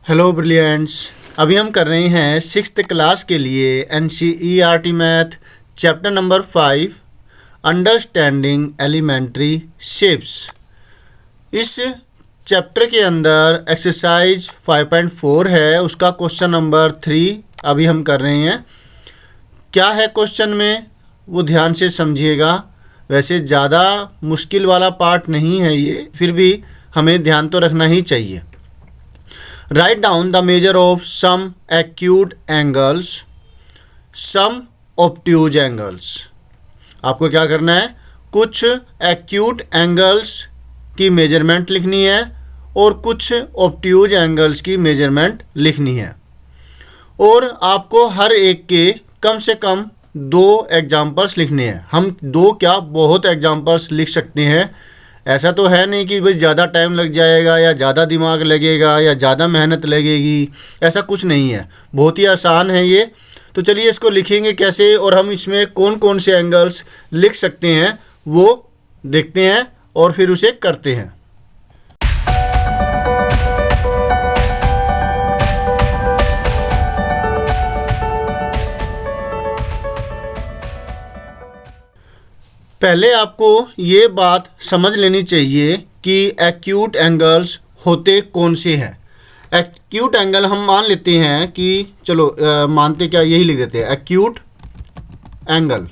Hello brilliants. अभी हम कर रहे हैं 6th क्लास के लिए NCERT math chapter number 5 understanding elementary shapes. इस चैप्टर के अंदर एक्सरसाइज 5.4 है, उसका क्वेश्चन नंबर 3 अभी हम कर रहे हैं। क्या है क्वेश्चन में वो ध्यान से समझिएगा। वैसे ज़्यादा मुश्किल वाला पार्ट नहीं है ये, फिर भी हमें ध्यान तो रखना ही चाहिए। Write down the measure of some acute angles, some obtuse angles। आपको क्या करना है, कुछ एक्यूट एंगल्स की मेजरमेंट लिखनी है और कुछ ऑब्ट्यूज एंगल्स की मेजरमेंट लिखनी है, और आपको हर एक के कम से कम 2 एग्जाम्पल्स लिखने हैं। हम 2 क्या बहुत एग्जाम्पल्स लिख सकते हैं। ऐसा तो है नहीं कि भाई ज़्यादा टाइम लग जाएगा या ज़्यादा दिमाग लगेगा या ज़्यादा मेहनत लगेगी, ऐसा कुछ नहीं है। बहुत ही आसान है ये। तो चलिए इसको लिखेंगे कैसे और हम इसमें कौन कौन से एंगल्स लिख सकते हैं वो देखते हैं और फिर उसे करते हैं। पहले आपको ये बात समझ लेनी चाहिए कि एक्यूट एंगल्स होते कौन से हैं। एक्यूट एंगल हम मान लेते हैं कि चलो मानते क्या, यही लिख देते हैं एक्यूट एंगल।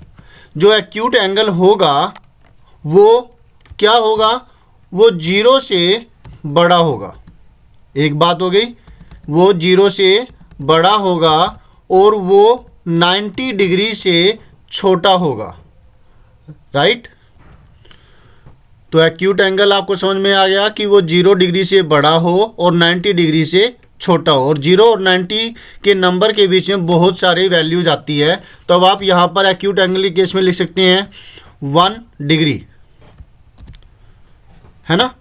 जो एक्यूट एंगल होगा वो क्या होगा, वो 0 से बड़ा होगा। एक बात हो गई, वो 0 से बड़ा होगा और वो 90 डिग्री से छोटा होगा, राइट। तो एक्यूट एंगल आपको समझ में आ गया कि वो 0 डिग्री से बड़ा हो और 90 डिग्री से छोटा हो। और 0 और 90 के नंबर के बीच में बहुत सारे वैल्यूज आती है। तो अब आप यहाँ पर एक्यूट एंगल के केस में लिख सकते हैं 1 डिग्री, है ना,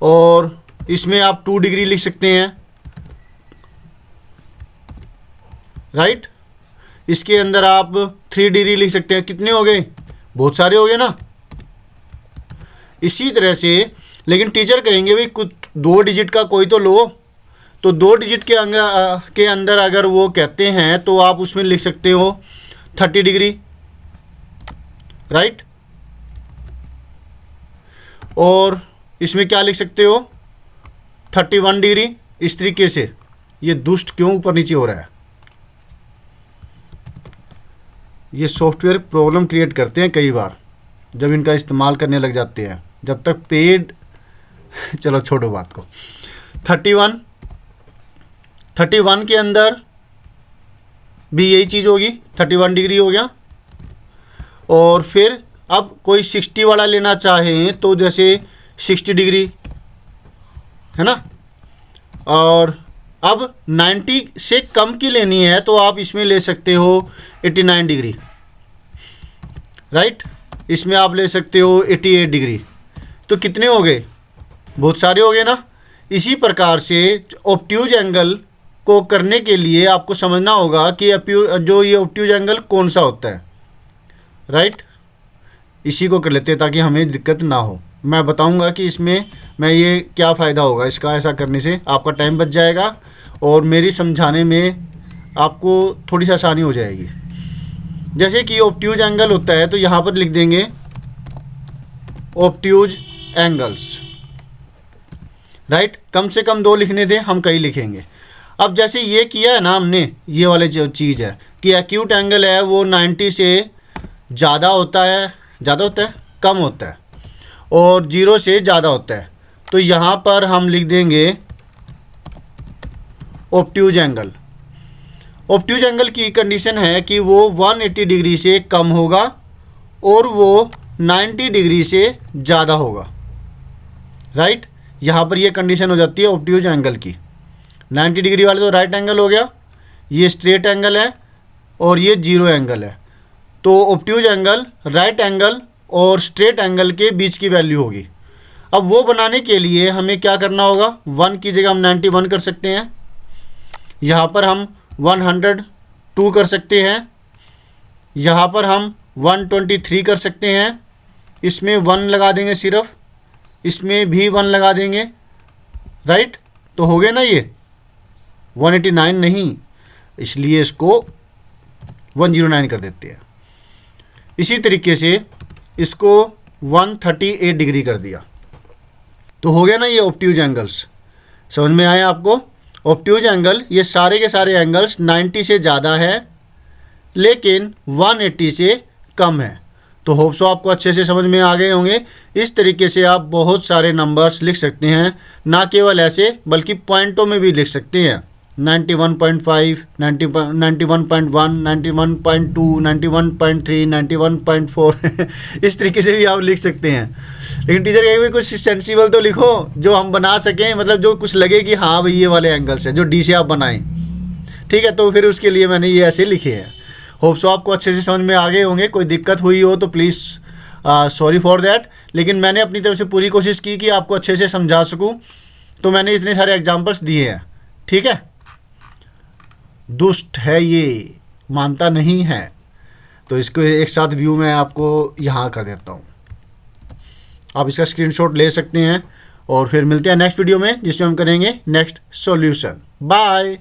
और इसमें आप 2 डिग्री लिख सकते हैं, राइट। इसके अंदर आप 3 डिग्री लिख सकते हैं। कितने हो गए, बहुत सारे हो गए ना। इसी तरह से लेकिन टीचर कहेंगे भाई कुछ 2 डिजिट का कोई तो लो। तो 2 डिजिट के अंदर अगर वो कहते हैं तो आप उसमें लिख सकते हो 30 डिग्री, राइट। और इसमें क्या लिख सकते हो 31 डिग्री। इस तरीके से ये दुष्ट क्यों ऊपर नीचे हो रहा है, ये सॉफ्टवेयर प्रॉब्लम क्रिएट करते हैं कई बार जब इनका इस्तेमाल करने लग जाते हैं। जब तक पेड चलो छोड़ो बात को। 31 के अंदर भी यही चीज़ होगी, 31 डिग्री हो गया। और फिर अब कोई 60 वाला लेना चाहें तो जैसे 60 डिग्री, है ना। और अब 90 से कम की लेनी है तो आप इसमें ले सकते हो 89 डिग्री, राइट। इसमें आप ले सकते हो 88 डिग्री। तो कितने हो गए, बहुत सारे हो गए ना। इसी प्रकार से ऑब्ट्यूज एंगल को करने के लिए आपको समझना होगा कि जो ये ऑब्ट्यूज एंगल कौन सा होता है, राइट। इसी को कर लेते हैं ताकि हमें दिक्कत ना हो। मैं बताऊंगा कि इसमें मैं ये क्या फ़ायदा होगा इसका। ऐसा करने से आपका टाइम बच जाएगा और मेरी समझाने में आपको थोड़ी सी आसानी हो जाएगी। जैसे कि ऑब्ट्यूज एंगल होता है तो यहाँ पर लिख देंगे ऑब्ट्यूज एंगल्स, राइट। कम से कम 2 लिखने थे, हम कई लिखेंगे। अब जैसे ये किया है ना हमने, ये वाले जो चीज़ है कि एक्यूट एंगल है वो 90 से ज़्यादा होता है, कम होता है, और 0 से ज़्यादा होता है। तो यहाँ पर हम लिख देंगे ऑब्ट्यूज एंगल। ऑब्ट्यूज एंगल की कंडीशन है कि वो 180 डिग्री से कम होगा और वो 90 डिग्री से ज़्यादा होगा, राइट। यहाँ पर ये कंडीशन हो जाती है ऑब्ट्यूज एंगल की। 90 डिग्री वाले तो राइट एंगल हो गया, ये स्ट्रेट एंगल है और ये 0 एंगल है। तो ऑब्ट्यूज एंगल राइट एंगल और स्ट्रेट एंगल के बीच की वैल्यू होगी। अब वो बनाने के लिए हमें क्या करना होगा, 1 की जगह हम 91 कर सकते हैं, यहाँ पर हम 102 कर सकते हैं, यहाँ पर हम 123 कर सकते हैं। इसमें 1 लगा देंगे सिर्फ, इसमें भी 1 लगा देंगे, राइट। तो हो गया ना ये 189 नहीं, इसलिए इसको 109 कर देते हैं। इसी तरीके से इसको 138 डिग्री कर दिया, तो हो गया ना ये ऑब्ट्यूज एंगल्स। समझ में आया आपको? ऑब्ट्यूज एंगल ये सारे के सारे एंगल्स 90 से ज़्यादा है लेकिन 180 से कम है। तो होप सो आपको अच्छे से समझ में आ गए होंगे। इस तरीके से आप बहुत सारे नंबर्स लिख सकते हैं, ना केवल ऐसे बल्कि पॉइंटों में भी लिख सकते हैं। 91.5, 91.1, 91.2, 91.3, 91.4 इस तरीके से भी आप लिख सकते हैं। लेकिन टीचर कहीं भी कुछ सेंसिबल तो लिखो जो हम बना सकें, मतलब जो कुछ लगे कि हाँ भाई ये वाले एंगल्स हैं जो डी से आप बनाएं। ठीक है, तो फिर उसके लिए मैंने ये ऐसे लिखे हैं। होप सो आपको अच्छे से समझ में आ गए होंगे। कोई दिक्कत हुई हो तो प्लीज़ सॉरी फॉर दैट, लेकिन मैंने अपनी तरफ से पूरी कोशिश की कि आपको अच्छे से समझा सकूं, तो मैंने इतने सारे एग्जांपल्स दिए हैं। ठीक है, दुष्ट है ये, मानता नहीं है, तो इसको एक साथ व्यू में आपको यहाँ कर देता हूँ। आप इसका स्क्रीनशॉट ले सकते हैं और फिर मिलते हैं नेक्स्ट वीडियो में जिसमें हम करेंगे नेक्स्ट सॉल्यूशन। बाय।